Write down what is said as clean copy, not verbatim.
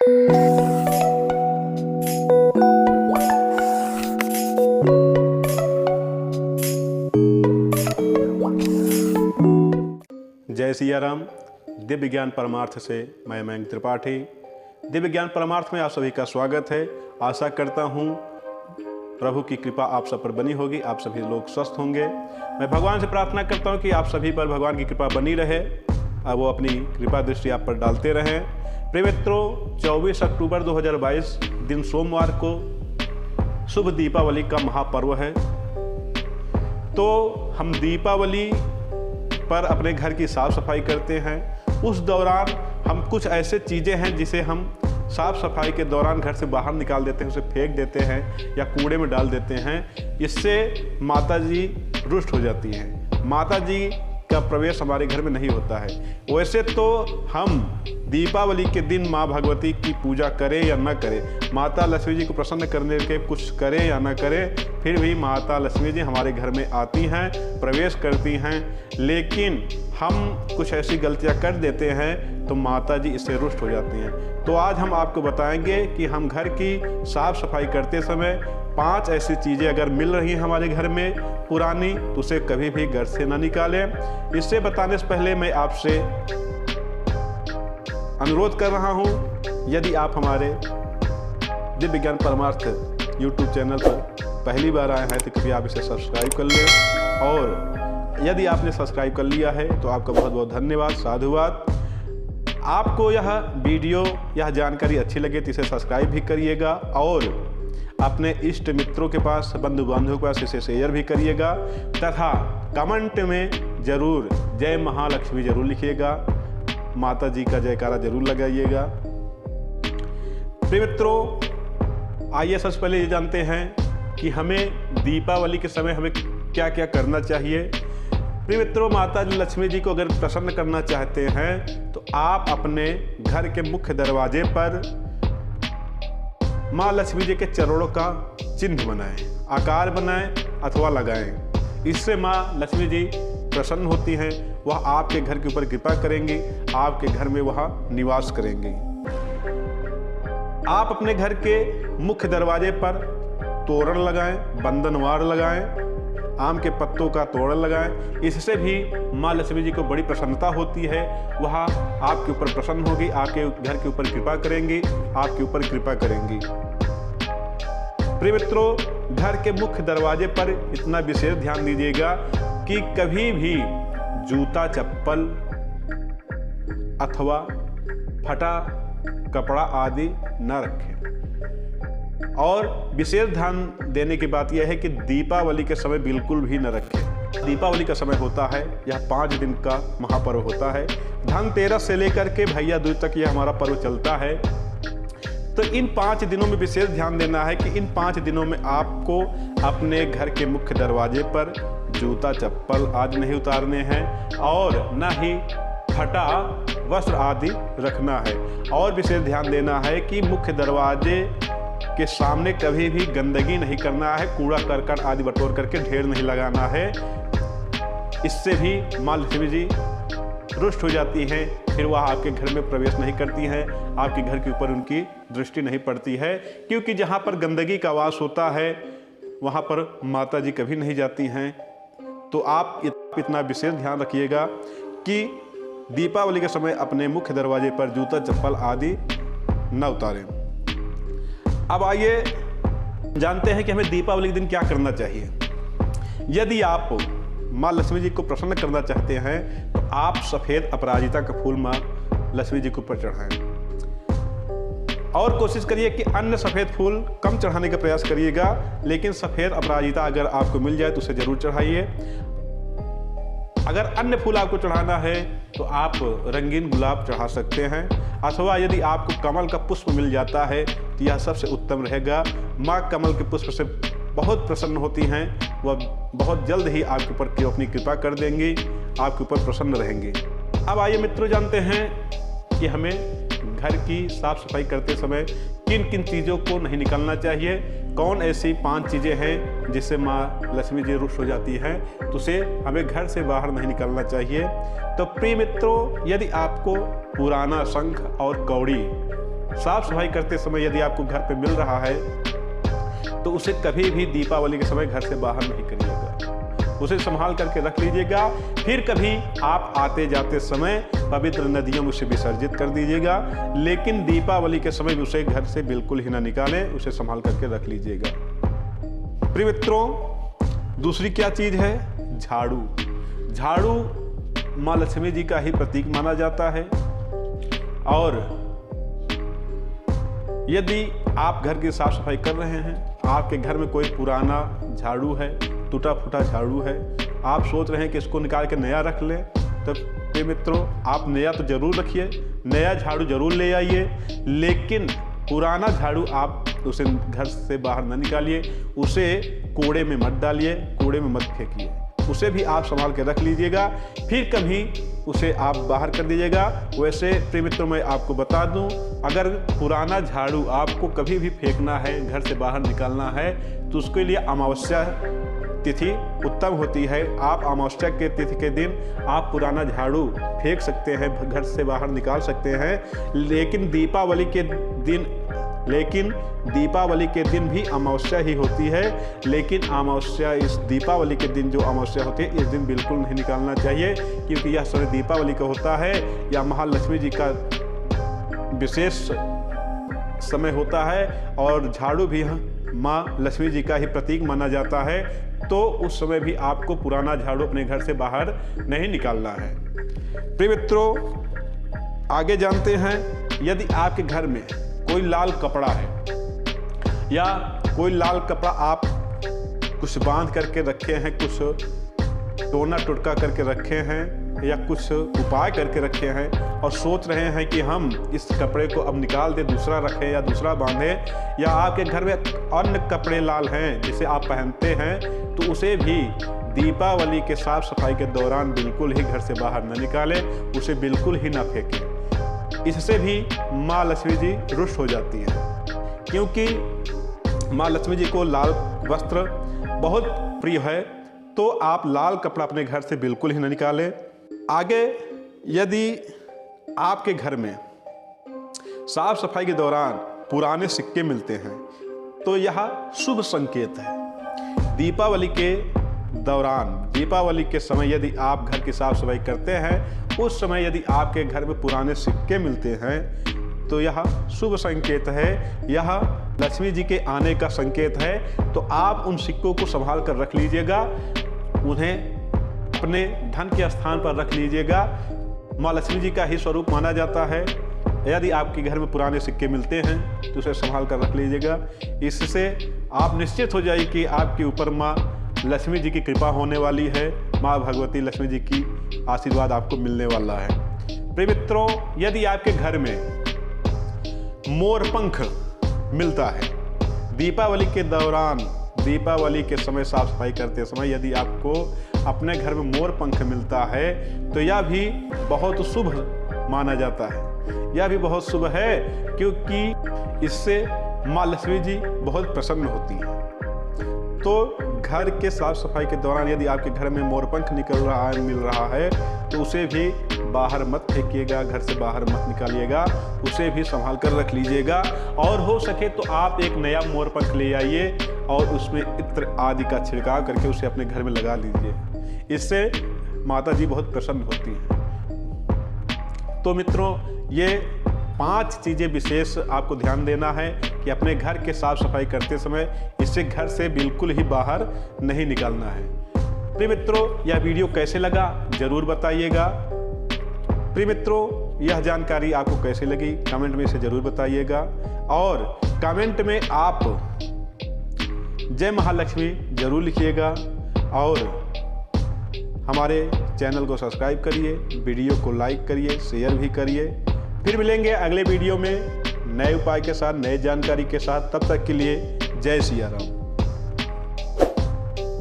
जय सिया राम। दिव्य ज्ञान परमार्थ से मैं मयंक त्रिपाठी। दिव्य ज्ञान परमार्थ में आप सभी का स्वागत है। आशा करता हूँ प्रभु की कृपा आप सब पर बनी होगी, आप सभी लोग स्वस्थ होंगे। मैं भगवान से प्रार्थना करता हूँ कि आप सभी पर भगवान की कृपा बनी रहे, वो अपनी कृपा दृष्टि आप पर डालते रहें। प्रिय मित्रों, 24 अक्टूबर 2022 दिन सोमवार को शुभ दीपावली का महापर्व है। तो हम दीपावली पर अपने घर की साफ सफाई करते हैं। उस दौरान हम कुछ ऐसे चीज़ें हैं जिसे हम साफ सफाई के दौरान घर से बाहर निकाल देते हैं, उसे फेंक देते हैं या कूड़े में डाल देते हैं। इससे माता जी रुष्ट हो जाती हैं। माता जी का प्रवेश हमारे घर में नहीं होता है। वैसे तो हम दीपावली के दिन माँ भगवती की पूजा करें या न करें, माता लक्ष्मी जी को प्रसन्न करने के कुछ करें या न करें, फिर भी माता लक्ष्मी जी हमारे घर में आती हैं, प्रवेश करती हैं। लेकिन हम कुछ ऐसी गलतियां कर देते हैं तो माता जी इससे रुष्ट हो जाती हैं। तो आज हम आपको बताएंगे कि हम घर की साफ सफाई करते समय 5 ऐसी चीज़ें अगर मिल रही हैं हमारे घर में पुरानी, तो उसे कभी भी घर से ना निकालें। इससे बताने से पहले मैं आपसे अनुरोध कर रहा हूं, यदि आप हमारे दिव्य ज्ञान परमार्थ YouTube चैनल पर पहली बार आए हैं तो कृपया आप इसे सब्सक्राइब कर लें, और यदि आपने सब्सक्राइब कर लिया है तो आपका बहुत बहुत धन्यवाद, साधुवाद। आपको यह वीडियो, यह जानकारी अच्छी लगे तो इसे सब्सक्राइब भी करिएगा, और अपने इष्ट मित्रों के पास, बंधु बांधवों के पास इसे शेयर भी करिएगा, तथा कमेंट में जरूर जय महालक्ष्मी जरूर लिखिएगा, माता जी का जयकारा जरूर लगाइएगा। प्रिय मित्रों, आइए सबसे पहले ये जानते हैं कि हमें दीपावली के समय हमें क्या क्या करना चाहिए। प्रिय मित्रों, माता लक्ष्मी जी को अगर प्रसन्न करना चाहते हैं तो आप अपने घर के मुख्य दरवाजे पर माँ लक्ष्मी जी के चरणों का चिन्ह बनाएं, आकार बनाएं अथवा लगाएं। इससे माँ लक्ष्मी जी प्रसन्न होती हैं, वह आपके घर के ऊपर कृपा करेंगी, आपके घर में वह निवास करेंगी। आप अपने घर के मुख्य दरवाजे पर तोरण लगाएं, बंधनवार लगाएं, आम के पत्तों का तोरण लगाएं। इससे भी माँ लक्ष्मी जी को बड़ी प्रसन्नता होती है, वह आपके ऊपर प्रसन्न होगी, आपके घर के ऊपर कृपा करेंगी, आपके ऊपर कृपा करेंगी। प्रिय मित्रों, घर के मुख्य दरवाजे पर इतना विशेष ध्यान दीजिएगा कि कभी भी जूता, चप्पल अथवा फटा कपड़ा आदि न रखें। और विशेष ध्यान देने की बात यह है कि दीपावली के समय बिल्कुल भी न रखें। दीपावली का समय होता है, यह 5 दिन का महापर्व होता है। धनतेरस से लेकर के भैया दूज तक यह हमारा पर्व चलता है। तो इन 5 दिनों में विशेष ध्यान देना है कि इन 5 दिनों में आपको अपने घर के मुख्य दरवाजे पर जूता, चप्पल आदि नहीं उतारने हैं, और न ही फटा वस्त्र आदि रखना है। और विशेष ध्यान देना है कि मुख्य दरवाजे के सामने कभी भी गंदगी नहीं करना है, कूड़ा करकट आदि बटोर करके ढेर नहीं लगाना है। इससे भी माँ लक्ष्मी जी रुष्ट हो जाती हैं, फिर वह आपके घर में प्रवेश नहीं करती हैं, आपके घर के ऊपर उनकी दृष्टि नहीं पड़ती है। क्योंकि जहाँ पर गंदगी का वास होता है वहाँ पर माता जी कभी नहीं जाती हैं। तो आप इतना विशेष ध्यान रखिएगा कि दीपावली के समय अपने मुख्य दरवाजे पर जूता, चप्पल आदि न उतारें। अब आइए जानते हैं कि हमें दीपावली के दिन क्या करना चाहिए। यदि आप माँ लक्ष्मी जी को प्रसन्न करना चाहते हैं तो आप सफ़ेद अपराजिता का फूल माँ लक्ष्मी जी के ऊपर चढ़ाएं, और कोशिश करिए कि अन्य सफ़ेद फूल कम चढ़ाने का प्रयास करिएगा। लेकिन सफ़ेद अपराजिता अगर आपको मिल जाए तो उसे ज़रूर चढ़ाइए। अगर अन्य फूल आपको चढ़ाना है तो आप रंगीन गुलाब चढ़ा सकते हैं, अथवा यदि आपको कमल का पुष्प मिल जाता है तो यह सबसे उत्तम रहेगा। माँ कमल के पुष्प से बहुत प्रसन्न होती हैं, वह बहुत जल्द ही आपके ऊपर अपनी कृपा कर देंगी, आपके ऊपर प्रसन्न रहेंगी। अब आइए मित्रों, जानते हैं कि हमें घर की साफ सफाई करते समय किन किन चीज़ों को नहीं निकालना चाहिए। कौन ऐसी 5 चीज़ें हैं जिससे माँ लक्ष्मी जी रुष्ट हो जाती हैं, तो उसे हमें घर से बाहर नहीं निकलना चाहिए। तो प्रिय मित्रों, यदि आपको पुराना शंख और कौड़ी साफ सफाई करते समय यदि आपको घर पे मिल रहा है तो उसे कभी भी दीपावली के समय घर से बाहर नहीं करिएगा, उसे संभाल करके रख लीजिएगा। फिर कभी आप आते जाते समय पवित्र नदियों में उसे विसर्जित कर दीजिएगा, लेकिन दीपावली के समय उसे घर से बिल्कुल ही ना निकालें, उसे संभाल करके रख लीजिएगा। प्रिय मित्रों, दूसरी क्या चीज है? झाड़ू। झाड़ू माँ लक्ष्मी जी का ही प्रतीक माना जाता है, और यदि आप घर की साफ सफाई कर रहे हैं, आपके घर में कोई पुराना झाड़ू है, टूटा फूटा झाड़ू है, आप सोच रहे हैं कि इसको निकाल के नया रख लें, तो प्रिय मित्रों, आप नया तो जरूर रखिए, नया झाड़ू जरूर ले आइए, लेकिन पुराना झाड़ू आप उसे घर से बाहर न निकालिए, उसे कूड़े में मत डालिए, कूड़े में मत फेंकिए, उसे भी आप संभाल के रख लीजिएगा, फिर कभी उसे आप बाहर कर दीजिएगा। वैसे प्रिय मित्रों, मैं आपको बता दूं, अगर पुराना झाड़ू आपको कभी भी फेंकना है, घर से बाहर निकालना है, तो उसके लिए अमावस्या तिथि उत्तम होती है। आप अमावस्या के तिथि के दिन आप पुराना झाड़ू फेंक सकते हैं, घर से बाहर निकाल सकते हैं, लेकिन दीपावली के दिन भी अमावस्या ही होती है, लेकिन अमावस्या इस दीपावली के दिन जो अमावस्या होती है, इस दिन बिल्कुल नहीं निकालना चाहिए, क्योंकि यह समय दीपावली का होता है, या महालक्ष्मी जी का विशेष समय होता है, और झाड़ू भी माँ लक्ष्मी जी का ही प्रतीक माना जाता है, तो उस समय भी आपको पुराना झाड़ू अपने घर से बाहर नहीं निकालना है। प्रिय मित्रों, आगे जानते हैं, यदि आपके घर में कोई लाल कपड़ा है, या कोई लाल कपड़ा आप कुछ बांध करके रखे हैं, कुछ टोना टुटका करके रखे हैं, या कुछ उपाय करके रखे हैं, और सोच रहे हैं कि हम इस कपड़े को अब निकाल दें, दूसरा रखें या दूसरा बांधें, या आपके घर में अन्य कपड़े लाल हैं जिसे आप पहनते हैं, तो उसे भी दीपावली के साफ सफाई के दौरान बिल्कुल ही घर से बाहर न निकालें, उसे बिल्कुल ही ना फेंकें। इससे भी माँ लक्ष्मी जी रुष्ट हो जाती हैं, क्योंकि माँ लक्ष्मी जी को लाल वस्त्र बहुत प्रिय है, तो आप लाल कपड़ा अपने घर से बिल्कुल ही न निकालें। आगे, यदि आपके घर में साफ सफाई के दौरान पुराने सिक्के मिलते हैं, तो यह शुभ संकेत है। दीपावली के दौरान, दीपावली के समय यदि आप घर की साफ सफाई करते हैं, उस समय यदि आपके घर में पुराने सिक्के मिलते हैं, तो यह शुभ संकेत है, यह लक्ष्मी जी के आने का संकेत है। तो आप उन सिक्कों को संभाल कर रख लीजिएगा, उन्हें अपने धन के स्थान पर रख लीजिएगा। माँ लक्ष्मी जी का ही स्वरूप माना जाता है। यदि आपके घर में पुराने सिक्के मिलते हैं तो उसे संभाल कर रख लीजिएगा। इससे आप निश्चित हो जाइए कि आपके ऊपर माँ लक्ष्मी जी की कृपा होने वाली है, माँ भगवती लक्ष्मी जी की आशीर्वाद आपको मिलने वाला है। प्रिय मित्रों, यदि आपके घर में मोर पंख मिलता है, दीपावली के दौरान, दीपावली के समय साफ सफाई करते समय यदि आपको अपने घर में मोर पंख मिलता है, तो यह भी बहुत शुभ माना जाता है। यह भी बहुत शुभ है, क्योंकि इससे माँ लक्ष्मी जी बहुत प्रसन्न होती हैं। तो घर के साफ सफाई के दौरान यदि आपके घर में मोरपंख निकल रहा है, मिल रहा है, तो उसे भी बाहर मत फेंकिएगा, घर से बाहर मत निकालिएगा, उसे भी संभाल कर रख लीजिएगा। और हो सके तो आप एक नया मोरपंख ले आइए और उसमें इत्र आदि का छिड़काव करके उसे अपने घर में लगा लीजिए। इससे माता जी बहुत प्रसन्न होती हैं। तो मित्रों, ये 5 चीज़ें विशेष आपको ध्यान देना है कि अपने घर के साफ सफाई करते समय इससे घर से बिल्कुल ही बाहर नहीं निकालना है। प्रिय मित्रों, यह वीडियो कैसे लगा जरूर बताइएगा। प्रिय मित्रों, यह जानकारी आपको कैसे लगी कमेंट में इसे जरूर बताइएगा, और कमेंट में आप जय महालक्ष्मी जरूर लिखिएगा, और हमारे चैनल को सब्सक्राइब करिए, वीडियो को लाइक करिए, शेयर भी करिए। फिर मिलेंगे अगले वीडियो में नए उपाय के साथ, नए जानकारी के साथ। तब तक के लिए जय सिया राम।